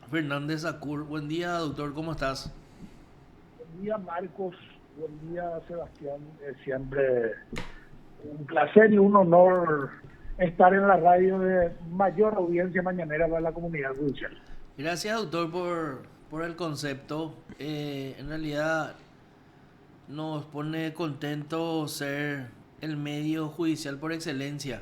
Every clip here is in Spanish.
Fernández Acur. Buen día, doctor, ¿cómo estás? Buen día, Marcos. Buen día, Sebastián. Es siempre un placer y un honor estar en la radio de mayor audiencia mañanera para la comunidad judicial. Gracias, doctor, por el concepto. En realidad nos pone contento ser el medio judicial por excelencia.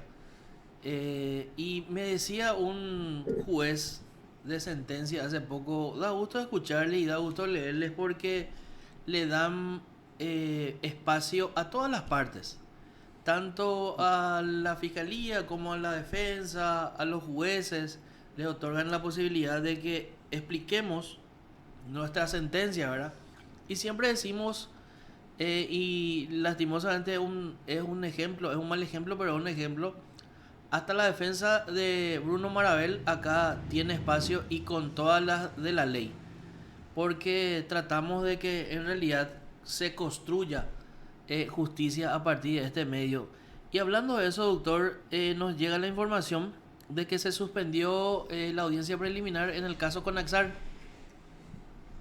Y me decía un juez de sentencia hace poco, da gusto escucharle y da gusto leerles porque le dan espacio a todas las partes, tanto a la fiscalía como a la defensa, a los jueces, les otorgan la posibilidad de que expliquemos nuestra sentencia, ¿verdad? Y siempre decimos, y lastimosamente es un ejemplo, es un mal ejemplo, pero es un ejemplo. Hasta la defensa de Bruno Marabel acá tiene espacio y con todas las de la ley. Porque tratamos de que en realidad se construya justicia a partir de este medio. Y hablando de eso, doctor, nos llega la información de que se suspendió la audiencia preliminar en el caso Conaxar.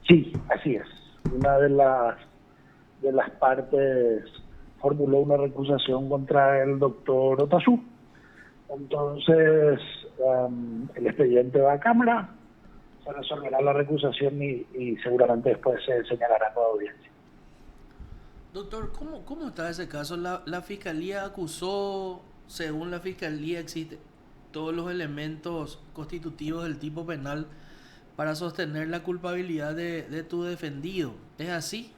Sí, así es. Una de las partes formuló una recusación contra el doctor Otazú. Entonces, el expediente va a Cámara, se resolverá la recusación y seguramente después se señalará nueva audiencia. Doctor, ¿cómo está ese caso? La fiscalía acusó, según la fiscalía, existen todos los elementos constitutivos del tipo penal para sostener la culpabilidad de tu defendido. ¿Es así?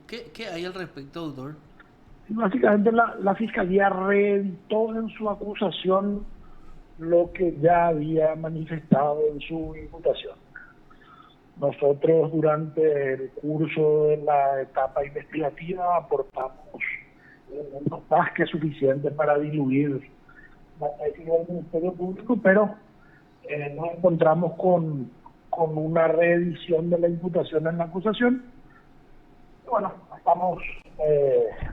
¿Qué hay al respecto, doctor? Y básicamente la Fiscalía reeditó en su acusación lo que ya había manifestado en su imputación. Nosotros durante el curso de la etapa investigativa aportamos elementos más que suficientes para diluir la tesis del Ministerio Público, pero nos encontramos con una reedición de la imputación en la acusación. Bueno, estamos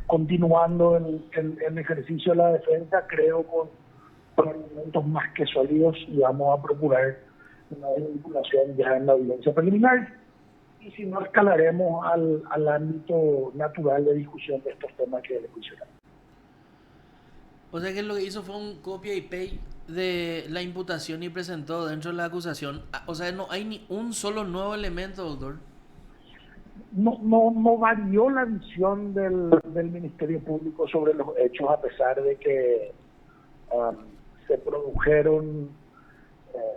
continuando el ejercicio de la defensa, creo, con elementos más que sólidos y vamos a procurar una vinculación ya en la audiencia preliminar y si no escalaremos al ámbito natural de discusión de estos temas que le mencioné. O sea que lo que hizo fue un copia y paste de la imputación y presentó dentro de la acusación. O sea, no hay ni un solo nuevo elemento, doctor. No varió la visión del Ministerio Público sobre los hechos a pesar de que um, se produjeron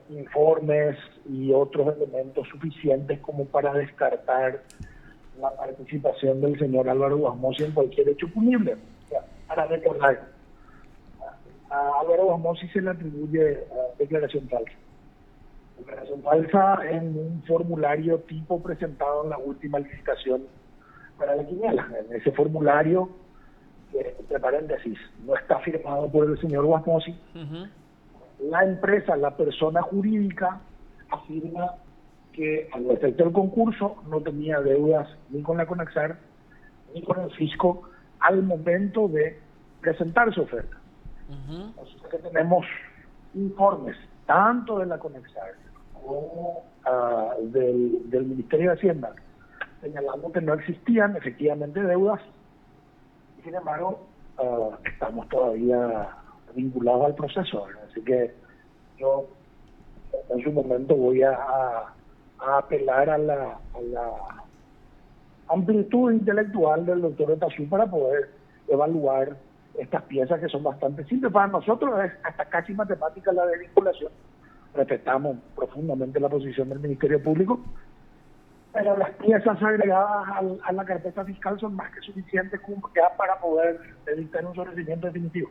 informes y otros elementos suficientes como para descartar la participación del señor Álvaro Guasmosi en cualquier hecho punible. O sea, para recordar, a Álvaro Guasmosi se le atribuye declaración falsa. Declaración falsa en un formulario tipo presentado en la última licitación para la quiniela. En ese formulario, entre paréntesis, no está firmado por el señor Guasmosi. Ujú. La empresa, la persona jurídica, afirma que al efecto del concurso no tenía deudas ni con la Conaxar ni con el fisco al momento de presentar su oferta. Ujú. Nosotros que tenemos informes tanto de la Conaxar como del Ministerio de Hacienda señalando que no existían efectivamente deudas y sin embargo estamos todavía vinculados al proceso, ¿verdad? Así que yo en su momento voy a apelar a la amplitud intelectual del doctor Otazú para poder evaluar estas piezas que son bastante simples. Para nosotros es hasta casi matemática la desvinculación. Respetamos profundamente la posición del Ministerio Público, pero las piezas agregadas a la carpeta fiscal son más que suficientes como ya para poder dictar un sobrecimiento definitivo.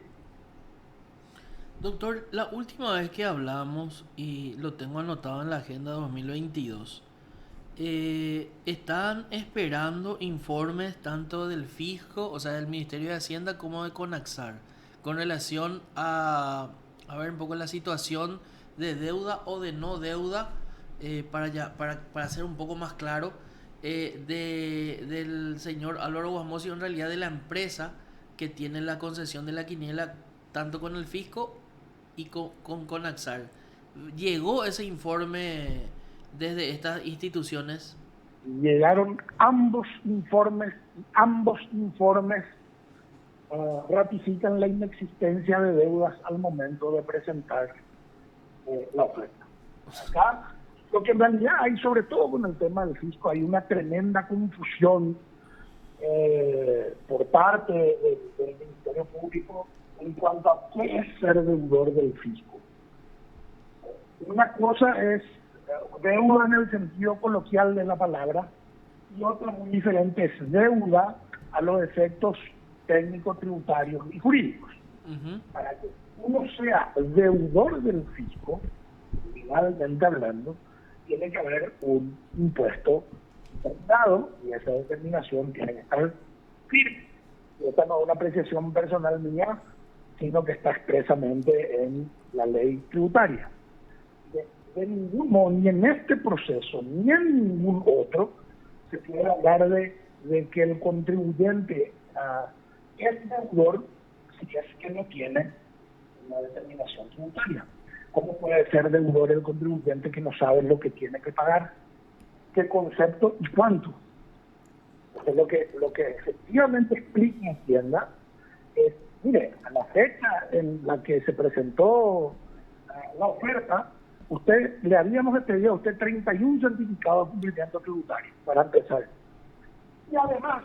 Doctor, la última vez que hablamos, y lo tengo anotado en la agenda 2022, están esperando informes tanto del fisco, o sea, del Ministerio de Hacienda, como de Conaxar, con relación a ver un poco la situación de deuda o de no deuda, para ser un poco más claro, del señor Álvaro Guasmosi, en realidad de la empresa que tiene la concesión de la quiniela, tanto con el fisco y con Conaxar. ¿Llegó ese informe desde estas instituciones? Llegaron ambos informes ratifican la inexistencia de deudas al momento de presentar la oferta. Acá, lo que en realidad hay, sobre todo con el tema del fisco, hay una tremenda confusión por parte del Ministerio Público en cuanto a qué es ser deudor del fisco. Una cosa es deuda en el sentido coloquial de la palabra y otra muy diferente es deuda a los efectos técnicos, tributarios y jurídicos. Ujú. Para que uno sea deudor del fisco, legalmente hablando, tiene que haber un impuesto dado y esa determinación tiene que estar firme. Y esta no es una apreciación personal mía, sino que está expresamente en la ley tributaria. De ningún modo, ni en este proceso, ni en ningún otro, se puede hablar de que el contribuyente es deudor si es que no tiene una determinación tributaria. ¿Cómo puede ser deudor el contribuyente que no sabe lo que tiene que pagar? ¿Qué concepto y cuánto? Entonces, lo que efectivamente explica Hacienda es, mire, a la fecha en la que se presentó la oferta, le habíamos pedido a usted 31 certificados de cumplimiento tributario, para empezar. Y además,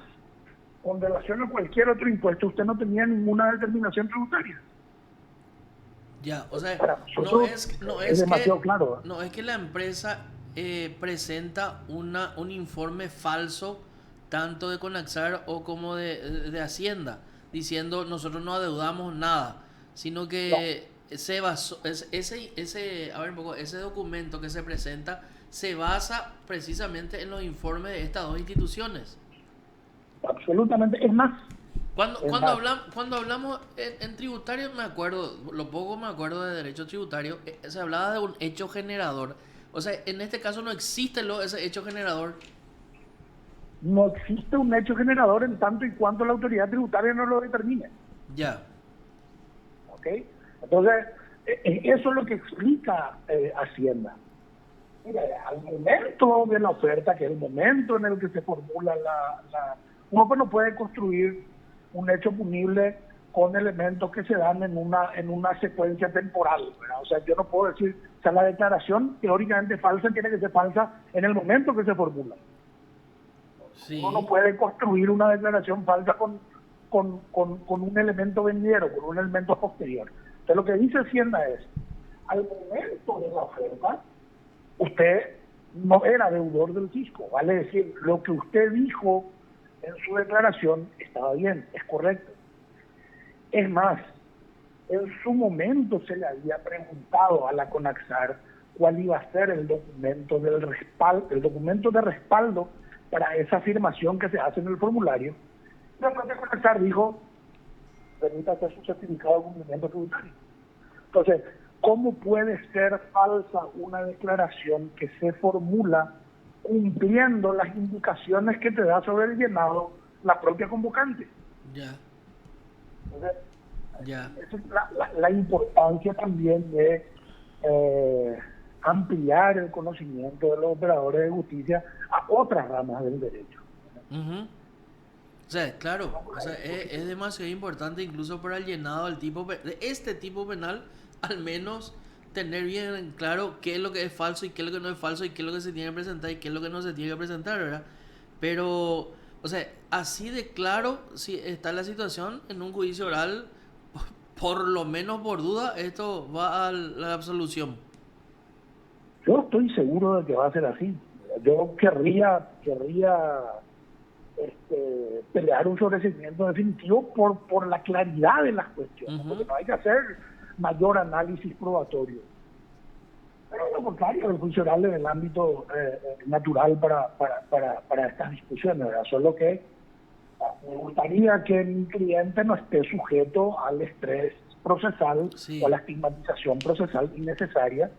con relación a cualquier otro impuesto, usted no tenía ninguna determinación tributaria. Ya, o sea, Para nosotros es demasiado claro. no es que la empresa presenta un informe falso tanto de Conaxar o como de Hacienda, diciendo nosotros no adeudamos nada, sino que se basó, a ver un poco, ese documento que se presenta se basa precisamente en los informes de estas dos instituciones. Absolutamente. Es más, Cuando hablamos en tributario, me acuerdo, lo poco me acuerdo de derecho tributario, se hablaba de un hecho generador. O sea, en este caso no existe ese hecho generador. no existe un hecho generador en tanto y cuanto la autoridad tributaria no lo determine. Ya. ¿Ok? Entonces, eso es lo que explica Hacienda. Mira, al momento de la oferta, que es el momento en el que se formula uno pues no puede construir un hecho punible con elementos que se dan en una secuencia temporal, ¿verdad? O sea, yo no puedo decir, o sea, la declaración teóricamente falsa tiene que ser falsa en el momento que se formula. Sí. Uno no puede construir una declaración falsa con un elemento venidero, con un elemento posterior. Entonces, lo que dice Hacienda es, al momento de la oferta, usted no era deudor del fisco, vale decir, lo que usted dijo en su declaración estaba bien, es correcto. Es más, en su momento se le había preguntado a la Conaxar cuál iba a ser el documento de respaldo para esa afirmación que se hace en el formulario. La propia Conaxar dijo, permítase su certificado de cumplimiento tributario. Entonces, ¿cómo puede ser falsa una declaración que se formula cumpliendo las indicaciones que te da sobre el llenado la propia convocante? Ya. Entonces, Ya. esa es la importancia también de ampliar el conocimiento de los operadores de justicia a otras ramas del derecho. Ujú. O sea, claro, o sea, es demasiado importante incluso para el llenado de este tipo penal, al menos tener bien en claro qué es lo que es falso y qué es lo que no es falso y qué es lo que se tiene que presentar y qué es lo que no se tiene que presentar, ¿verdad? Pero, o sea, así de claro, si está la situación en un juicio oral, por lo menos por duda, esto va a la absolución. Yo estoy seguro de que va a ser así. Yo querría pelear un sobreseimiento definitivo por la claridad de las cuestiones, porque no hay que hacer mayor análisis probatorio. Pero lo contrario, el juicio oral es el ámbito natural para estas discusiones, ¿verdad? Solo que me gustaría que mi cliente no esté sujeto al estrés procesal o a la estigmatización procesal innecesaria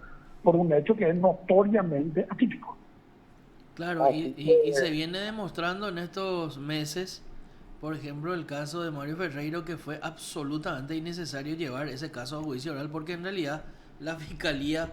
por un hecho que es notoriamente atípico. Claro, y se viene demostrando en estos meses, por ejemplo, el caso de Mario Ferreiro, que fue absolutamente innecesario llevar ese caso a juicio oral, porque en realidad la fiscalía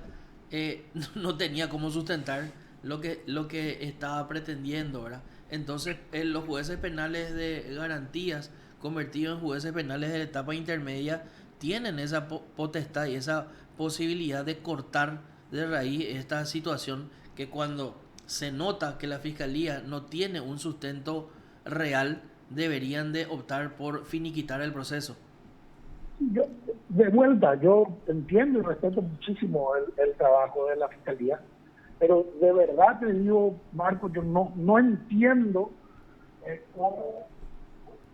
no tenía cómo sustentar lo que estaba pretendiendo, ¿verdad? Entonces, los jueces penales de garantías, convertidos en jueces penales de la etapa intermedia, tienen esa potestad y esa posibilidad de cortar de raíz esta situación que cuando se nota que la fiscalía no tiene un sustento real, deberían de optar por finiquitar el proceso. Yo, de vuelta, yo entiendo y respeto muchísimo el trabajo de la Fiscalía, pero de verdad te digo, Marco, yo no entiendo cómo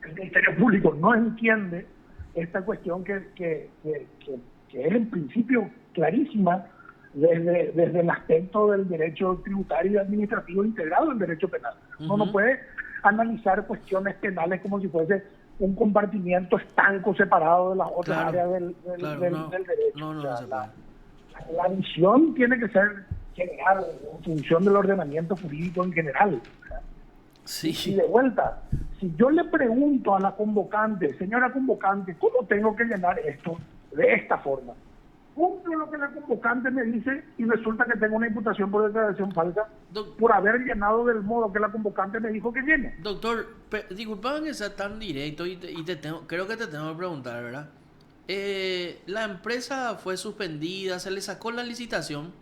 el Ministerio Público no entiende esta cuestión que es en principio clarísima desde el aspecto del derecho tributario y administrativo integrado en derecho penal. Uno no puede analizar cuestiones penales como si fuese un compartimiento estanco separado de las otras áreas del derecho. La visión tiene que ser general en función del ordenamiento jurídico en general. Sí. Y de vuelta, si yo le pregunto a la convocante, señora convocante, ¿cómo tengo que llenar esto de esta forma? Cumplo lo que la convocante me dice y resulta que tengo una imputación por declaración falsa por haber llenado del modo que la convocante me dijo que llene. Doctor, disculpame que sea tan directo y creo que te tengo que preguntar, ¿verdad? La empresa fue suspendida, se le sacó la licitación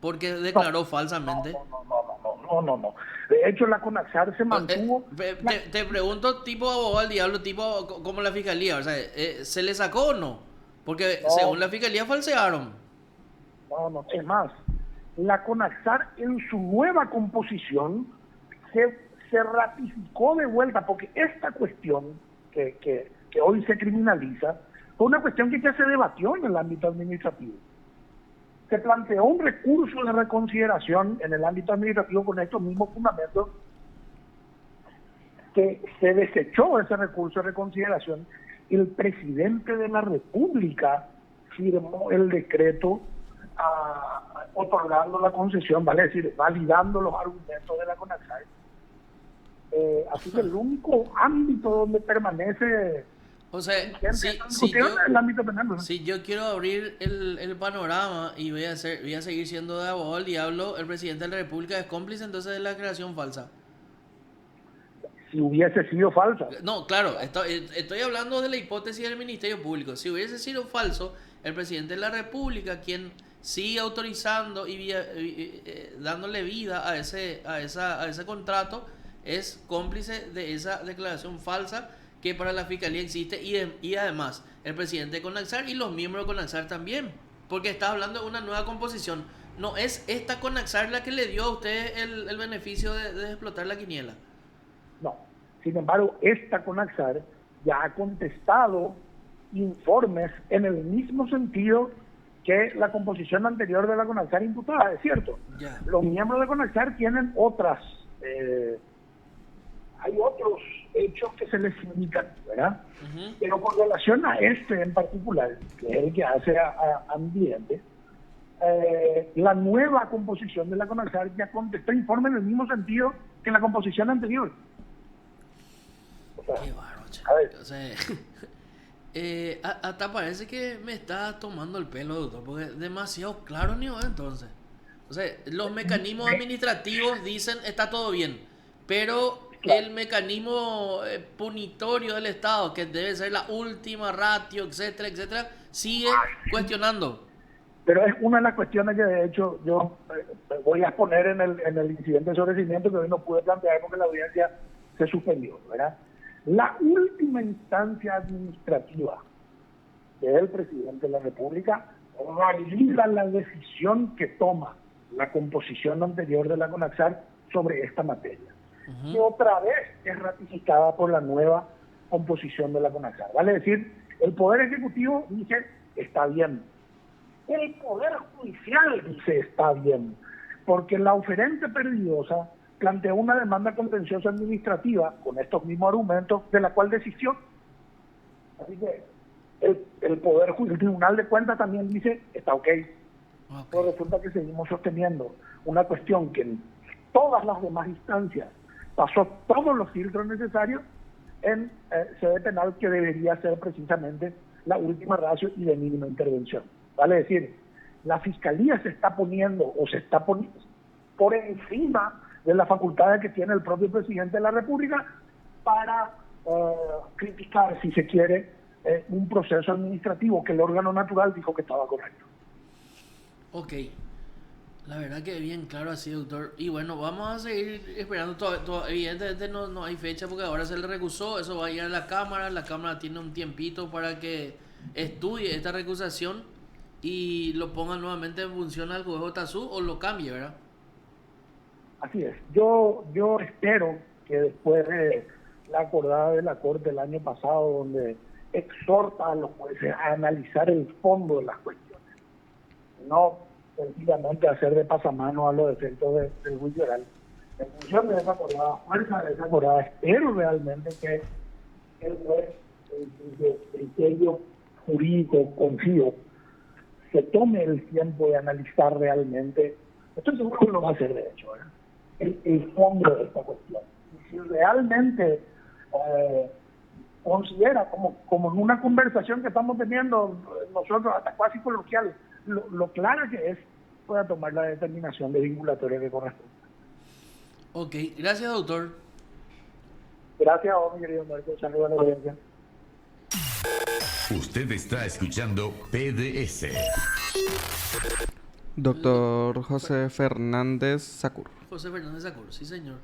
porque declaró falsamente. No. De hecho, la CONAXAR se mantuvo. Te pregunto, tipo abogado al diablo, tipo como la fiscalía, o sea, ¿se le sacó o no? Porque según la fiscalía falsearon. No, es más, la CONAXAR en su nueva composición se ratificó de vuelta, porque esta cuestión que hoy se criminaliza fue una cuestión que ya se debatió en el ámbito administrativo. Se planteó un recurso de reconsideración en el ámbito administrativo con estos mismos fundamentos, que se desechó ese recurso de reconsideración. El presidente de la República firmó el decreto otorgando la concesión, vale decir, validando los argumentos de la CONAXAR. Así que el único ámbito donde permanece... O sea, si yo quiero abrir el panorama y voy a seguir siendo de abogado al diablo, el presidente de la República es cómplice entonces de la creación falsa. Si hubiese sido falsa. No, claro, estoy hablando de la hipótesis del Ministerio Público. Si hubiese sido falso, el presidente de la República, quien sigue autorizando y dándole vida a ese contrato, es cómplice de esa declaración falsa que para la Fiscalía existe y además el presidente de CONAXAR y los miembros de CONAXAR también, porque está hablando de una nueva composición. No es esta CONAXAR la que le dio a usted el beneficio de explotar la quiniela. No. Sin embargo, esta CONAXAR ya ha contestado informes en el mismo sentido que la composición anterior de la CONAXAR imputada, es cierto. Ya. Los miembros de CONAXAR tienen otras... hay otros hechos que se les indican, ¿verdad? Uh-huh. Pero con relación a este en particular, que es el que hace a ambiente, la nueva composición de la CONAXAR ya contestó informe en el mismo sentido que la composición anterior. Qué bárbaro. O sea, hasta parece que me está tomando el pelo, doctor, porque es demasiado claro, ¿no? Entonces, o sea, los mecanismos administrativos dicen está todo bien, pero el mecanismo punitorio del Estado, que debe ser la última ratio, etcétera, etcétera, sigue cuestionando. Pero es una de las cuestiones que de hecho yo voy a exponer en el incidente de sobrecimiento que hoy no pude plantear porque la audiencia se suspendió, ¿verdad? La última instancia administrativa del presidente de la República valida la decisión que toma la composición anterior de la CONAXAR sobre esta materia. Uh-huh. Y otra vez es ratificada por la nueva composición de la CONAXAR. Vale decir, el Poder Ejecutivo dice, está bien. El Poder Judicial dice, está bien. Porque la oferente perdidosa planteó una demanda contenciosa administrativa con estos mismos argumentos, de la cual desistió. Así que el Poder Judicial, el Tribunal de Cuentas también dice, está ok. Pero resulta que seguimos sosteniendo una cuestión que en todas las demás instancias pasó todos los filtros necesarios en sede penal, que debería ser precisamente la última ratio y de mínima intervención. Vale decir, la Fiscalía se está poniendo o se está poniendo por encima de las facultades que tiene el propio presidente de la República para criticar, si se quiere, un proceso administrativo que el órgano natural dijo que estaba correcto. Ok, la verdad que bien claro así, doctor. Y bueno, vamos a seguir esperando. Evidentemente no hay fecha porque ahora se le recusó. Eso va a ir a la Cámara tiene un tiempito para que estudie esta recusación y lo ponga nuevamente en función al juez Otazu o lo cambie, ¿verdad? Así es. Yo espero que después de la acordada de la Corte el año pasado, donde exhorta a los jueces a analizar el fondo de las cuestiones, no sencillamente hacer de pasamano a los efectos del juicio oral. En función de esa acordada, fuerza de esa acordada, espero realmente que el juez, el criterio jurídico, confío, se tome el tiempo de analizar realmente. Estoy seguro que lo va a hacer, de hecho, el fondo de esta cuestión. Y si realmente considera, como en una conversación que estamos teniendo nosotros, hasta casi coloquial, lo clara que es, pueda tomar la determinación de vinculatoria que corresponde. Ok, gracias, doctor. Gracias a vos, mi querido Marco. Saludos a la audiencia. Usted está escuchando PDS. Doctor José Fernández Sacur. José Fernández Sacur, sí señor.